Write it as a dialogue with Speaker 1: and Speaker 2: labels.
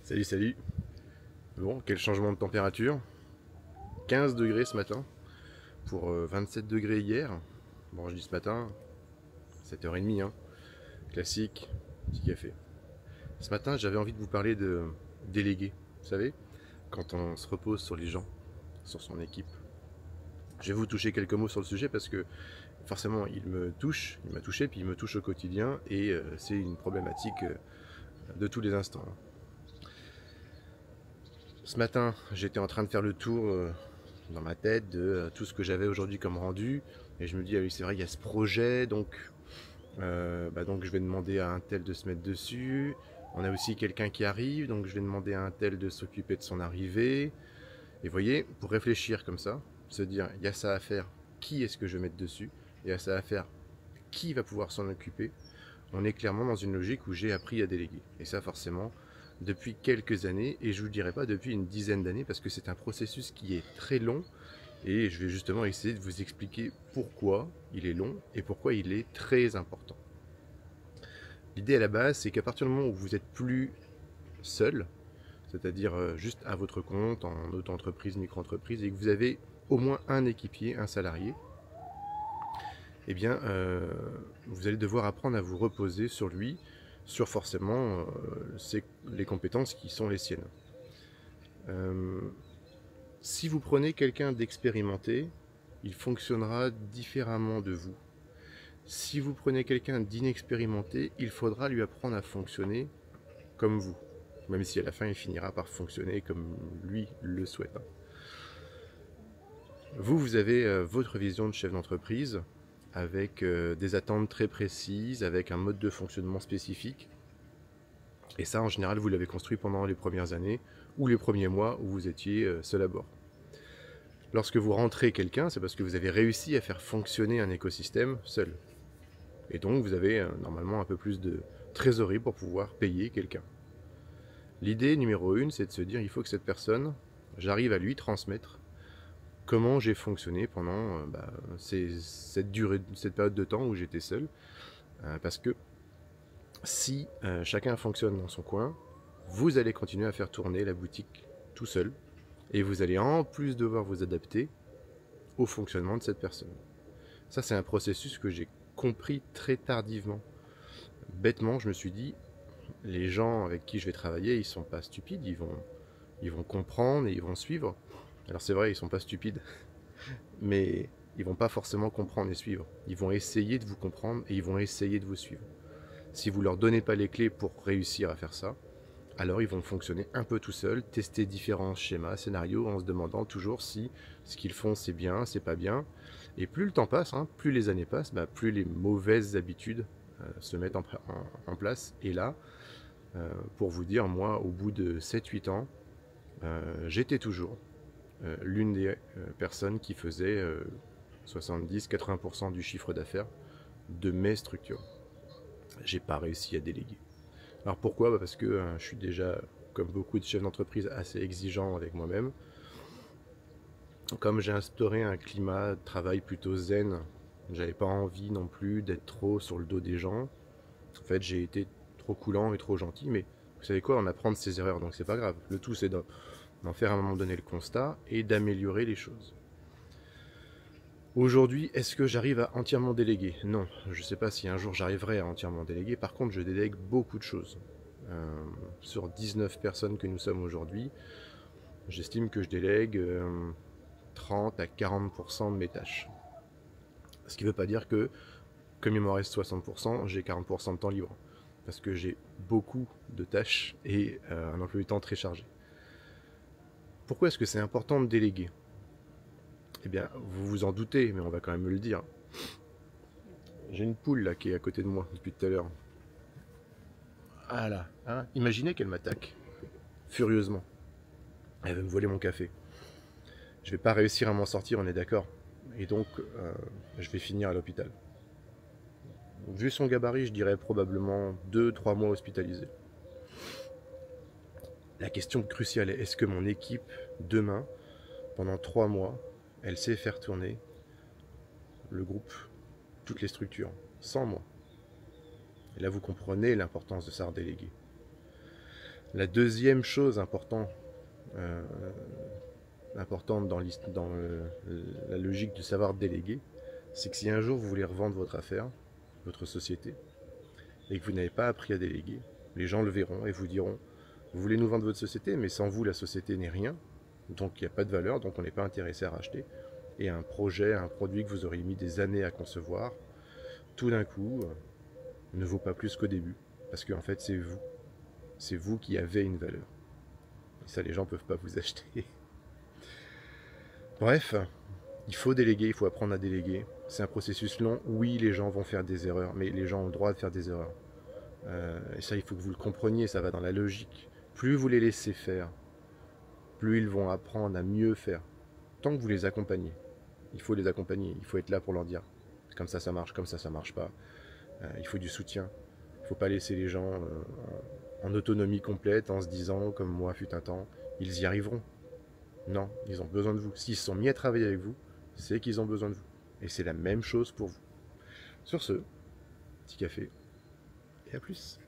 Speaker 1: Salut, salut. Bon, quel changement de température. 15 degrés ce matin pour 27 degrés hier. Bon, je dis ce matin, 7h30, hein. Classique, petit café. Ce matin, j'avais envie de vous parler de déléguer. Vous savez, quand on se repose sur les gens, sur son équipe. Je vais vous toucher quelques mots sur le sujet parce que forcément, il me touche, il m'a touché, puis il me touche au quotidien et c'est une problématique de tous les instants. Ce matin, j'étais en train de faire le tour dans ma tête de tout ce que j'avais aujourd'hui comme rendu. Et je me dis, ah oui, c'est vrai, il y a ce projet, donc je vais demander à un tel de se mettre dessus. On a aussi quelqu'un qui arrive, donc je vais demander à un tel de s'occuper de son arrivée. Et vous voyez, pour réfléchir comme ça, se dire, il y a ça à faire, qui est-ce que je vais mettre dessus? Il y a ça à faire, qui va pouvoir s'en occuper? On est clairement dans une logique où j'ai appris à déléguer. Et ça, forcément, depuis quelques années, et je ne vous dirais pas depuis une dizaine d'années, parce que c'est un processus qui est très long, et je vais justement essayer de vous expliquer pourquoi il est long et pourquoi il est très important. L'idée à la base, c'est qu'à partir du moment où vous n'êtes plus seul, c'est-à-dire juste à votre compte, en auto-entreprise, micro-entreprise, et que vous avez au moins un équipier, un salarié, eh bien, vous allez devoir apprendre à vous reposer sur lui, sur forcément les compétences qui sont les siennes. Si vous prenez quelqu'un d'expérimenté, il fonctionnera différemment de vous. Si vous prenez quelqu'un d'inexpérimenté, il faudra lui apprendre à fonctionner comme vous, même si à la fin il finira par fonctionner comme lui le souhaite. Vous avez votre vision de chef d'entreprise, avec des attentes très précises, avec un mode de fonctionnement spécifique. Et ça, en général, vous l'avez construit pendant les premières années ou les premiers mois où vous étiez seul à bord. Lorsque vous rentrez quelqu'un, c'est parce que vous avez réussi à faire fonctionner un écosystème seul. Et donc, vous avez normalement un peu plus de trésorerie pour pouvoir payer quelqu'un. L'idée numéro 1, c'est de se dire, il faut que cette personne, j'arrive à lui transmettre comment j'ai fonctionné pendant cette période de temps où j'étais seul. Parce que si chacun fonctionne dans son coin, vous allez continuer à faire tourner la boutique tout seul. Et vous allez en plus devoir vous adapter au fonctionnement de cette personne. Ça, c'est un processus que j'ai compris très tardivement. Bêtement, je me suis dit, les gens avec qui je vais travailler, ils sont pas stupides, ils vont comprendre et ils vont suivre. Alors c'est vrai, ils sont pas stupides, mais ils vont pas forcément comprendre et suivre. Ils vont essayer de vous comprendre et ils vont essayer de vous suivre. Si vous leur donnez pas les clés pour réussir à faire ça, alors ils vont fonctionner un peu tout seuls, tester différents schémas, scénarios, en se demandant toujours si ce qu'ils font c'est bien, c'est pas bien. Et plus le temps passe, plus les années passent, plus les mauvaises habitudes se mettent en place. Et là, pour vous dire, moi, au bout de 7-8 ans, j'étais toujours l'une des personnes qui faisait 70-80% du chiffre d'affaires de mes structures. J'ai pas réussi à déléguer. Alors pourquoi? Parce que je suis déjà, comme beaucoup de chefs d'entreprise, assez exigeant avec moi-même. Comme j'ai instauré un climat de travail plutôt zen, j'avais pas envie non plus d'être trop sur le dos des gens. En fait, j'ai été trop coulant et trop gentil, mais vous savez quoi, on apprend de ses erreurs, donc c'est pas grave. Le tout, c'est d'en faire à un moment donné le constat et d'améliorer les choses. Aujourd'hui, est-ce que j'arrive à entièrement déléguer? Non, je ne sais pas si un jour j'arriverai à entièrement déléguer. Par contre, je délègue beaucoup de choses. Sur 19 personnes que nous sommes aujourd'hui, j'estime que je délègue 30 à 40% de mes tâches. Ce qui ne veut pas dire que, comme il m'en reste 60%, j'ai 40% de temps libre. Parce que j'ai beaucoup de tâches et un emploi du temps très chargé. Pourquoi est-ce que c'est important de déléguer? Eh bien, vous vous en doutez, mais on va quand même me le dire. J'ai une poule là qui est à côté de moi depuis tout à l'heure. Ah là, imaginez qu'elle m'attaque furieusement. Elle va me voler mon café. Je vais pas réussir à m'en sortir, on est d'accord. Et donc, je vais finir à l'hôpital. Vu son gabarit, je dirais probablement 2-3 mois hospitalisé. La question cruciale est, est-ce que mon équipe, demain, pendant 3 mois, elle sait faire tourner le groupe, toutes les structures, sans moi? Et là, vous comprenez l'importance de ça redéléguer. La deuxième chose importante dans la logique du savoir déléguer, c'est que si un jour vous voulez revendre votre affaire, votre société, et que vous n'avez pas appris à déléguer, les gens le verront et vous diront, vous voulez nous vendre votre société, mais sans vous la société n'est rien, donc il n'y a pas de valeur, donc on n'est pas intéressé à racheter. Et un projet, un produit que vous auriez mis des années à concevoir, tout d'un coup, ne vaut pas plus qu'au début. Parce qu'en fait, c'est vous. C'est vous qui avez une valeur. Et ça, les gens ne peuvent pas vous acheter. Bref, il faut déléguer, il faut apprendre à déléguer. C'est un processus long. Oui, les gens vont faire des erreurs, mais les gens ont le droit de faire des erreurs. Et ça, il faut que vous le compreniez, ça va dans la logique. Plus vous les laissez faire, plus ils vont apprendre à mieux faire. Tant que vous les accompagnez. Il faut les accompagner, il faut être là pour leur dire comme ça marche, comme ça marche pas. Il faut du soutien. Il ne faut pas laisser les gens en autonomie complète en se disant, comme moi fut un temps, ils y arriveront. Non, ils ont besoin de vous. S'ils se sont mis à travailler avec vous, c'est qu'ils ont besoin de vous. Et c'est la même chose pour vous. Sur ce, petit café, et à plus.